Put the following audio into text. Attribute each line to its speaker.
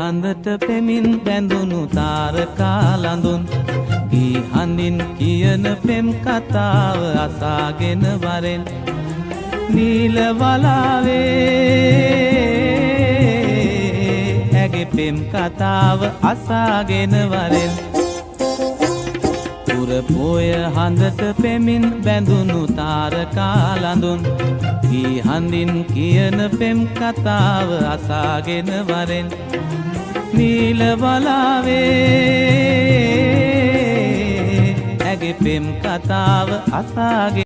Speaker 1: හඳට පෙමින් බැඳුණු තාරකා ලඳුන් ගී හඳින් කියන පෙම් කතාව අසාගෙන වරෙන් නීල වලාවේ ඇගේ පෙම් කතාව අසාගෙන වරෙන් පුරපොය හඳට පෙමින් බැඳුණු තාරකා ලඳුන් ගී හඳින් කියන පෙම් කතාව අසාගෙන වරෙන් නීල වලාවේ ඇගේ පෙම් කතාව අසාගෙන